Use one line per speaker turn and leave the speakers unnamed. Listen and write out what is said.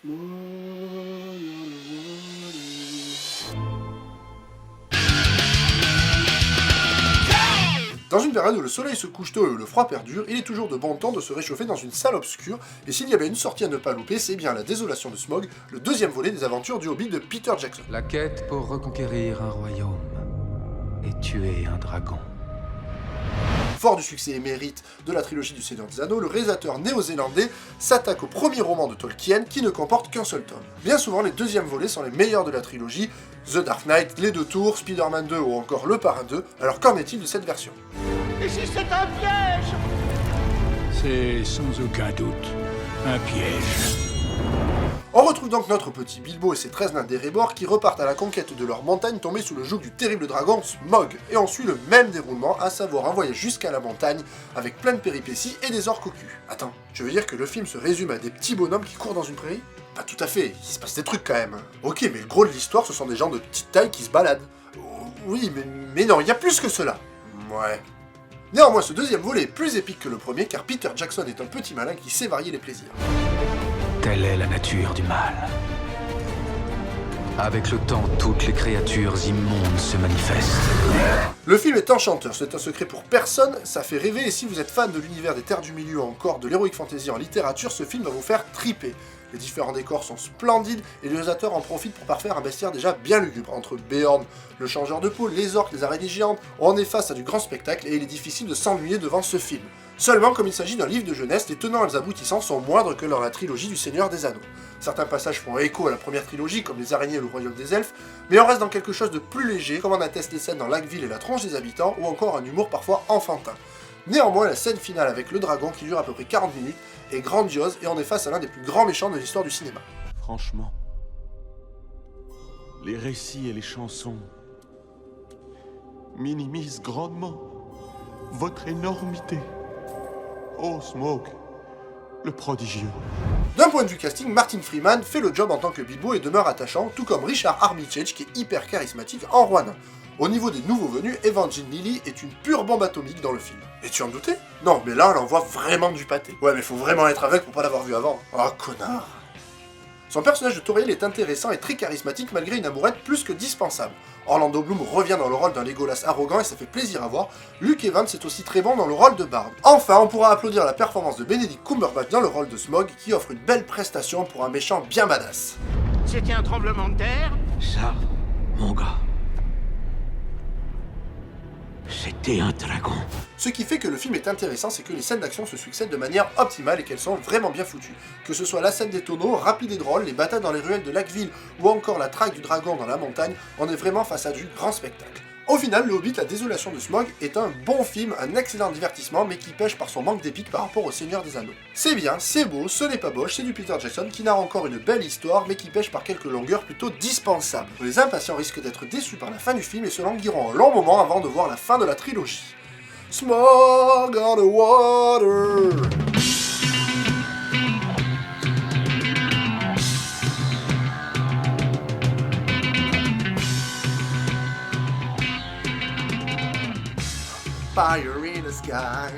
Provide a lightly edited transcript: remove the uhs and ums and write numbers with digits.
Dans une période où le soleil se couche tôt et où le froid perdure, il est toujours de bon ton de se réchauffer dans une salle obscure, et s'il y avait une sortie à ne pas louper, c'est bien La Désolation de Smaug, le deuxième volet des aventures du Hobbit de Peter Jackson.
La quête pour reconquérir un royaume et tuer un dragon.
Fort du succès émérite de la trilogie du Seigneur des Anneaux, le réalisateur néo-zélandais s'attaque au premier roman de Tolkien qui ne comporte qu'un seul tome. Bien souvent, les deuxièmes volets sont les meilleurs de la trilogie, The Dark Knight, Les Deux Tours, Spider-Man 2 ou encore Le Parrain 2, alors qu'en est-il de cette version?
Et si c'est un piège?
C'est sans aucun doute un piège.
On retrouve donc notre petit Bilbo et ses 13 nains d'Erebor qui repartent à la conquête de leur montagne tombée sous le joug du terrible dragon Smaug. Et on suit le même déroulement, à savoir un voyage jusqu'à la montagne avec plein de péripéties et des orques au cul. Attends, tu veux dire que le film se résume à des petits bonhommes qui courent dans une prairie? Pas tout à fait, il se passe des trucs quand même. Ok, mais le gros de l'histoire, ce sont des gens de petite taille qui se baladent. Oui, mais non, il y a plus que cela. Ouais. Néanmoins, ce deuxième volet est plus épique que le premier car Peter Jackson est un petit malin qui sait varier les plaisirs.
Telle est la nature du mal. Avec le temps, toutes les créatures immondes se manifestent.
Le film est enchanteur, c'est un secret pour personne, ça fait rêver et si vous êtes fan de l'univers des Terres du Milieu ou encore de l'heroic fantasy en littérature, ce film va vous faire triper. Les différents décors sont splendides et le réalisateur en profite pour parfaire un bestiaire déjà bien lugubre. Entre Beorn, le changeur de peau, les orques, les araignées géantes, on est face à du grand spectacle et il est difficile de s'ennuyer devant ce film. Seulement, comme il s'agit d'un livre de jeunesse, les tenants et les aboutissants sont moindres que dans la trilogie du Seigneur des Anneaux. Certains passages font écho à la première trilogie, comme les araignées et le royaume des elfes, mais on reste dans quelque chose de plus léger, comme en attestent les scènes dans Lac-Ville et la tronche des habitants, ou encore un humour parfois enfantin. Néanmoins, la scène finale avec le dragon, qui dure à peu près 40 minutes, est grandiose et on est face à l'un des plus grands méchants de l'histoire du cinéma.
Franchement, les récits et les chansons minimisent grandement votre énormité. Oh, Smaug, le prodigieux.
D'un point de vue casting, Martin Freeman fait le job en tant que Bilbo et demeure attachant, tout comme Richard Armitage qui est hyper charismatique en roi nain. Au niveau des nouveaux venus, Evangeline Lilly est une pure bombe atomique dans le film. Et tu en doutais? Non, mais là, on en voit vraiment du pâté. Ouais, mais faut vraiment être aveugle pour pas l'avoir vu avant. Oh, connard. Son personnage de Tauriel est intéressant et très charismatique malgré une amourette plus que dispensable. Orlando Bloom revient dans le rôle d'un Legolas arrogant et ça fait plaisir à voir. Luke Evans est aussi très bon dans le rôle de Bard. Enfin, on pourra applaudir la performance de Benedict Cumberbatch dans le rôle de Smaug qui offre une belle prestation pour un méchant bien badass.
C'était un tremblement de terre?
Ça, mon gars, c'était un dragon.
Ce qui fait que le film est intéressant, c'est que les scènes d'action se succèdent de manière optimale et qu'elles sont vraiment bien foutues. Que ce soit la scène des tonneaux, rapide et drôle, les batailles dans les ruelles de Lac-Ville ou encore la traque du dragon dans la montagne, on est vraiment face à du grand spectacle. Au final, Le Hobbit, La Désolation de Smaug est un bon film, un excellent divertissement, mais qui pêche par son manque d'épique par rapport au Seigneur des Anneaux. C'est bien, c'est beau, ce n'est pas boche, c'est du Peter Jackson qui narre encore une belle histoire, mais qui pêche par quelques longueurs plutôt dispensables. Les impatients risquent d'être déçus par la fin du film et se languiront un long moment avant de voir la fin de la trilogie. Smaug on the water. Fire in the sky.